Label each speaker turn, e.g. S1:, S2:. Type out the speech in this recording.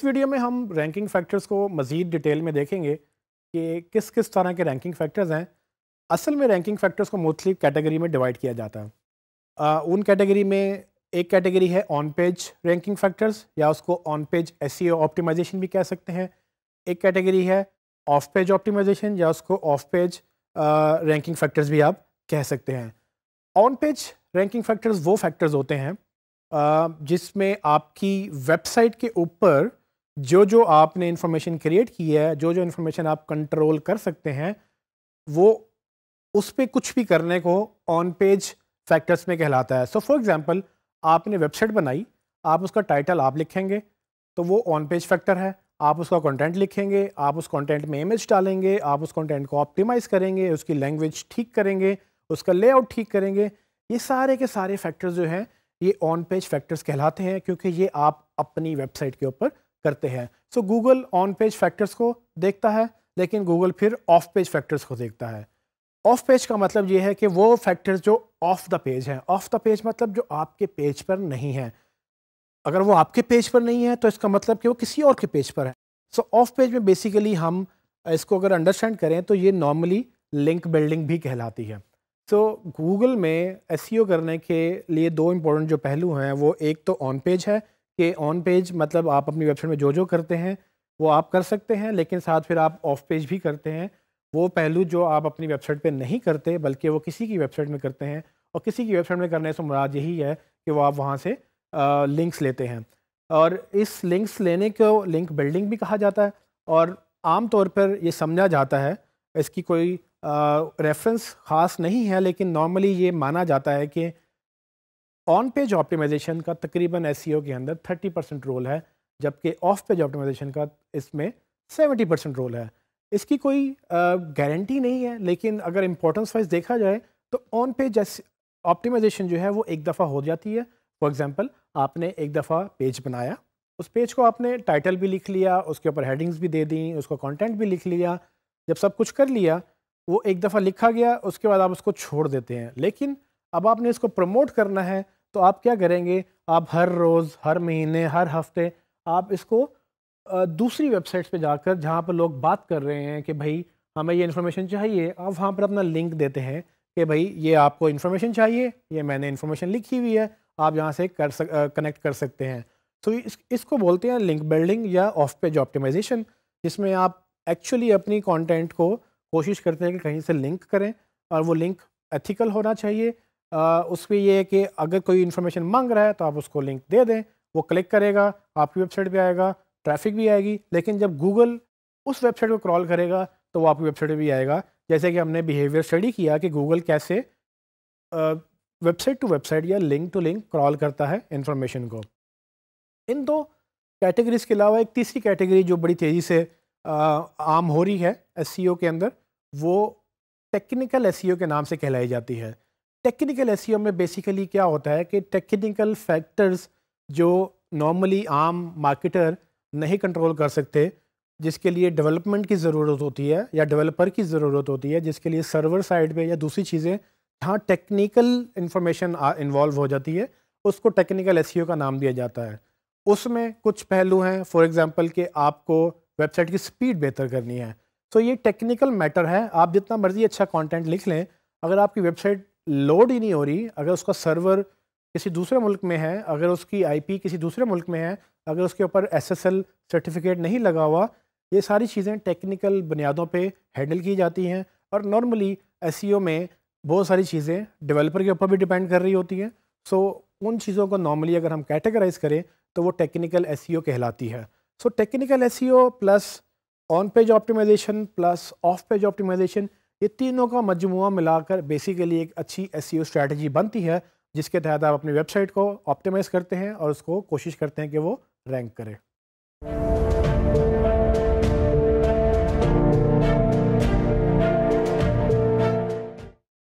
S1: इस वीडियो में हम रैंकिंग फैक्टर्स को मज़ीद डिटेल में देखेंगे कि किस किस तरह के रैंकिंग फैक्टर्स हैं। असल में रैंकिंग फैक्टर्स को मुख्तलिफ कैटेगरी में डिवाइड किया जाता है। उन कैटेगरी में एक कैटेगरी है ऑन पेज रैंकिंग फैक्टर्स, या उसको ऑन पेज एसईओ ऑप्टिमाइजेशन भी कह सकते हैं। एक कैटेगरी है ऑफ पेज ऑप्टिमाइजेशन, या उसको ऑफ पेज रैंकिंग फैक्टर्स भी आप कह सकते हैं। ऑन पेज रैंकिंग फैक्टर्स वो फैक्टर्स होते हैं जिसमें आपकी वेबसाइट के ऊपर जो जो आपने इंफॉर्मेशन क्रिएट की है, जो जो इंफॉर्मेशन आप कंट्रोल कर सकते हैं, वो उस पे कुछ भी करने को ऑन पेज फैक्टर्स में कहलाता है। सो फॉर एग्जांपल, आपने वेबसाइट बनाई, आप उसका टाइटल आप लिखेंगे तो वो ऑन पेज फैक्टर है। आप उसका कंटेंट लिखेंगे, आप उस कंटेंट में इमेज डालेंगे, आप उस कंटेंट को ऑप्टिमाइज़ करेंगे, उसकी लैंग्वेज ठीक करेंगे, उसका लेआउट ठीक करेंगे। ये सारे के सारे फैक्टर्स जो हैं ये ऑन पेज फैक्टर्स कहलाते हैं, क्योंकि ये आप अपनी वेबसाइट के ऊपर करते हैं। सो गूगल ऑन पेज फैक्टर्स को देखता है, लेकिन गूगल फिर ऑफ पेज फैक्टर्स को देखता है। ऑफ पेज का मतलब ये है कि वो फैक्टर्स जो ऑफ द पेज हैं। ऑफ द पेज मतलब जो आपके पेज पर नहीं है। अगर वो आपके पेज पर नहीं है तो इसका मतलब कि वो किसी और के पेज पर है। सो ऑफ पेज में बेसिकली हम इसको अगर अंडरस्टैंड करें तो ये नॉर्मली लिंक बिल्डिंग भी कहलाती है। सो गूगल में एसईओ करने के लिए दो इंपॉर्टेंट जो पहलू हैं, वो एक तो ऑन पेज है कि ऑन पेज मतलब आप अपनी वेबसाइट में जो जो करते हैं वो आप कर सकते हैं, लेकिन साथ फिर आप ऑफ पेज भी करते हैं। वो पहलू जो आप अपनी वेबसाइट पे नहीं करते बल्कि वो किसी की वेबसाइट में करते हैं, और किसी की वेबसाइट में करने से मुराद यही है कि वो आप वहाँ से लिंक्स लेते हैं, और इस लिंक्स लेने को लिंक बिल्डिंग भी कहा जाता है। और आम तौर पर ये समझा जाता है, इसकी कोई रेफरेंस ख़ास नहीं है, लेकिन नॉर्मली ये माना जाता है कि ऑन पेज ऑप्टिमाइजेशन का तकरीबन एसईओ के अंदर 30% रोल है, जबकि ऑफ पेज ऑप्टिमाइजेशन का इसमें 70% रोल है। इसकी कोई गारंटी नहीं है, लेकिन अगर इम्पोर्टेंस वाइज देखा जाए तो ऑन पेज ऑप्टिमाइजेशन जो है वो एक दफ़ा हो जाती है। फॉर एग्जांपल, आपने एक दफ़ा पेज बनाया, उस पेज को आपने टाइटल भी लिख लिया, उसके ऊपर हेडिंग्स भी दे दी, उसका कंटेंट भी लिख लिया। जब सब कुछ कर लिया, वो एक दफ़ा लिखा गया, उसके बाद आप उसको छोड़ देते हैं। लेकिन अब आपने इसको प्रमोट करना है, तो आप क्या करेंगे? आप हर रोज़, हर महीने, हर हफ्ते आप इसको दूसरी वेबसाइट्स पे जाकर, जहाँ पर लोग बात कर रहे हैं कि भाई हमें ये इन्फॉर्मेशन चाहिए, आप वहाँ पर अपना लिंक देते हैं कि भाई ये आपको इन्फॉर्मेशन चाहिए, ये मैंने इन्फॉर्मेशन लिखी हुई है, आप यहाँ से कनेक्ट कर सकते हैं। तो इसको बोलते हैं लिंक बिल्डिंग या ऑफ पेज ऑप्टिमाइजेशन, जिसमें आप एक्चुअली अपनी कंटेंट को कोशिश करते हैं कि कहीं से लिंक करें, और वो लिंक एथिकल होना चाहिए। उसमें ये है कि अगर कोई इन्फॉर्मेशन मांग रहा है तो आप उसको लिंक दे दें, वो क्लिक करेगा, आपकी वेबसाइट पे आएगा, ट्रैफिक भी आएगी। लेकिन जब गूगल उस वेबसाइट को क्रॉल करेगा तो वो आपकी वेबसाइट पे भी आएगा। जैसे कि हमने बिहेवियर स्टडी किया कि गूगल कैसे वेबसाइट टू वेबसाइट या लिंक टू लिंक क्रॉल करता है इंफॉर्मेशन को। इन दो कैटेगरीज के अलावा एक तीसरी कैटेगरी जो बड़ी तेज़ी से आम हो रही है एसईओ के अंदर, वो टेक्निकल एसईओ के नाम से कहलाई जाती है। टेक्निकल एसईओ में बेसिकली क्या होता है कि टेक्निकल फैक्टर्स जो नॉर्मली आम मार्केटर नहीं कंट्रोल कर सकते, जिसके लिए डेवलपमेंट की ज़रूरत होती है या डेवलपर की ज़रूरत होती है, जिसके लिए सर्वर साइड पे या दूसरी चीज़ें जहाँ टेक्निकल इंफॉर्मेशन इन्वॉल्व हो जाती है, उसको टेक्निकल एसईओ का नाम दिया जाता है। उसमें कुछ पहलू हैं, फॉर एग्जांपल कि आपको वेबसाइट की स्पीड बेहतर करनी है, तो ये टेक्निकल मैटर है। आप जितना मर्जी अच्छा कंटेंट लिख लें, अगर आपकी वेबसाइट लोड ही नहीं हो रही, अगर उसका सर्वर किसी दूसरे मुल्क में है, अगर उसकी आईपी किसी दूसरे मुल्क में है, अगर उसके ऊपर एसएसएल सर्टिफिकेट नहीं लगा हुआ, ये सारी चीज़ें टेक्निकल बुनियादों पे हैंडल की जाती हैं। और नॉर्मली एसईओ में बहुत सारी चीज़ें डेवलपर के ऊपर भी डिपेंड कर रही होती हैं। सो उन चीज़ों को नॉर्मली अगर हम कैटेगराइज करें तो वो टेक्निकल एसईओ कहलाती है। So technical SEO plus on page optimisation plus off page optimisation, ये तीनों का मजमुआ मिलाकर बेसिकली एक अच्छी एसईओ स्ट्रैटेजी बनती है, जिसके तहत आप अपनी वेबसाइट को ऑप्टिमाइज़ करते हैं और उसको कोशिश करते हैं कि वो रैंक करे।